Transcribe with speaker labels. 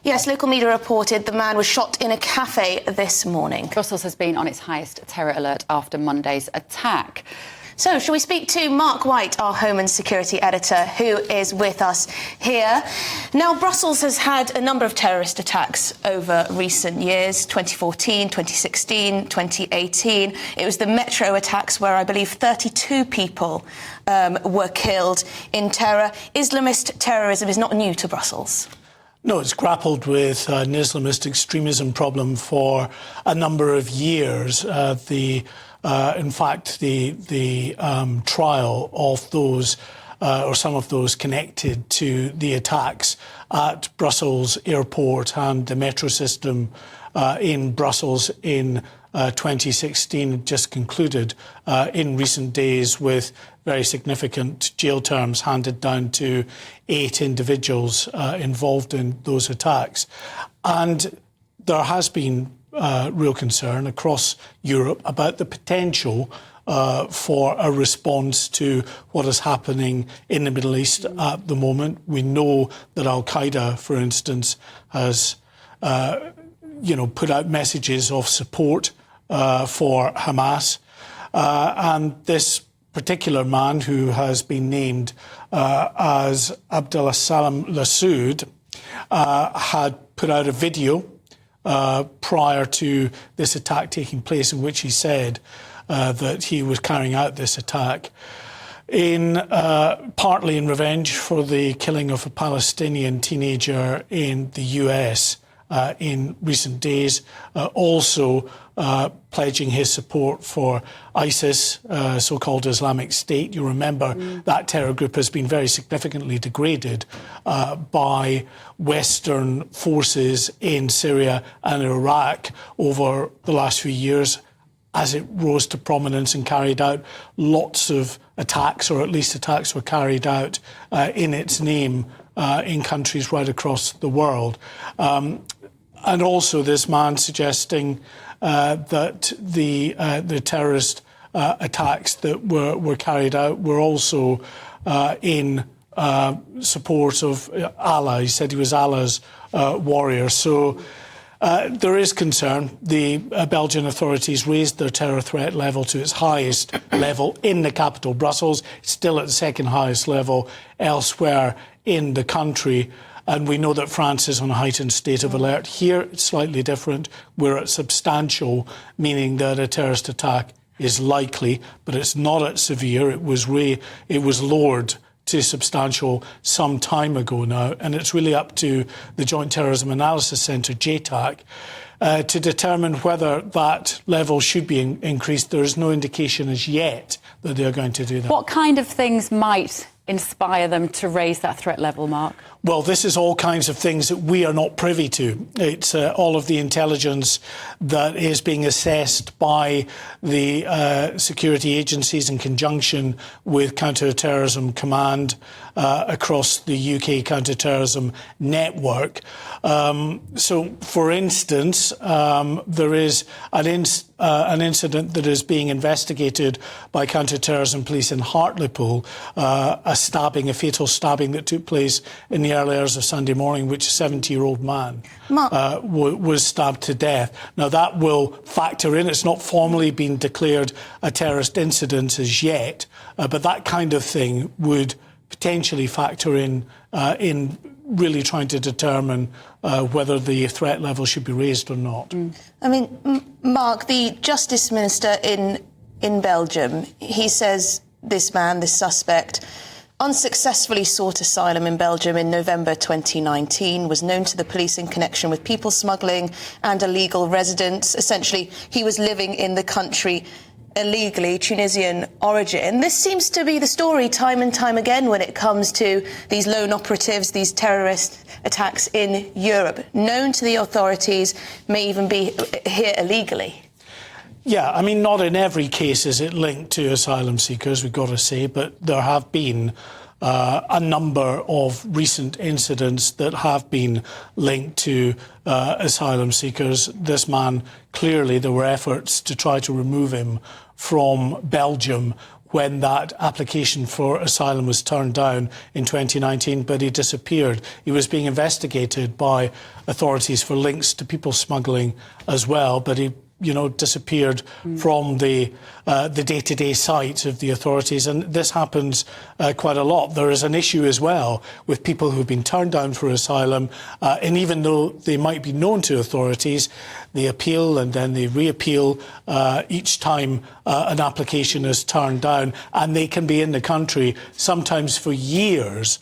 Speaker 1: Yes, local media reported the man was shot in a cafe this morning.
Speaker 2: Brussels has been on its highest terror alert after Monday's attack.
Speaker 1: So, shall we speak to Mark White, our Home and Security Editor, who is with us here. Now, Brussels has had a number of terrorist attacks over recent years, 2014, 2016, 2018. It was the metro attacks where I believe 32 people were killed in terror. Islamist terrorism is not new to Brussels.
Speaker 3: No, it's grappled with an Islamist extremism problem for a number of years. In fact, the trial of those, or some of those connected to the attacks at Brussels airport and the metro system in Brussels in 2016 just concluded in recent days with very significant jail terms handed down to 8 individuals involved in those attacks. And there has been real concern across Europe about the potential for a response to what is happening in the Middle East at the moment. We know that Al-Qaeda, for instance, has put out messages of support for Hamas. And this particular man, who has been named as Abdel Salam Lassoud, had put out a video prior to this attack taking place, in which he said that he was carrying out this attack partly in revenge for the killing of a Palestinian teenager in the US in recent days, also pledging his support for ISIS, so-called Islamic State. You remember that terror group has been very significantly degraded by Western forces in Syria and Iraq over the last few years, as it rose to prominence and carried out lots of attacks, or at least attacks were carried out in its name in countries right across the world. And also this man suggesting that the terrorist attacks that were carried out were also in support of Allah. He said he was Allah's warrior. So there is concern. The Belgian authorities raised their terror threat level to its highest level in the capital, Brussels. It's still at the second highest level elsewhere in the country. And we know that France is on a heightened state of alert. Here, it's slightly different. We're at substantial, meaning that a terrorist attack is likely, but it's not at severe. It was lowered to substantial some time ago now, and it's really up to the Joint Terrorism Analysis Centre, JTAC, to determine whether that level should be increased. There is no indication as yet that they are going to do that.
Speaker 2: What kind of things might inspire them to raise that threat level, Mark?
Speaker 3: Well, this is all kinds of things that we are not privy to. It's all of the intelligence that is being assessed by the security agencies in conjunction with Counter-Terrorism Command across the UK counter-terrorism network. So, for instance, there is an incident that is being investigated by counter-terrorism police in Hartlepool, a fatal stabbing that took place in the early hours of Sunday morning, which a 70-year-old man was stabbed to death. Now, that will factor in. It's not formally been declared a terrorist incident as yet, but that kind of thing would potentially factor in really trying to determine whether the threat level should be raised or not.
Speaker 1: I mean, Mark, the Justice Minister in Belgium, he says this suspect, unsuccessfully sought asylum in Belgium in November 2019, was known to the police in connection with people smuggling and illegal residence. Essentially, he was living in the country illegally, Tunisian origin. This seems to be the story time and time again when it comes to these lone operatives, these terrorist attacks in Europe. Known to the authorities, may even be here illegally.
Speaker 3: Yeah, I mean, not in every case is it linked to asylum seekers, we've got to say, but there have been a number of recent incidents that have been linked to asylum seekers. This man, clearly there were efforts to try to remove him from Belgium when that application for asylum was turned down in 2019, but he disappeared. He was being investigated by authorities for links to people smuggling as well, but he disappeared from the day-to-day sight of the authorities. And this happens quite a lot. There is an issue as well with people who've been turned down for asylum, and even though they might be known to authorities, they appeal and then they reappeal each time an application is turned down, and they can be in the country sometimes for years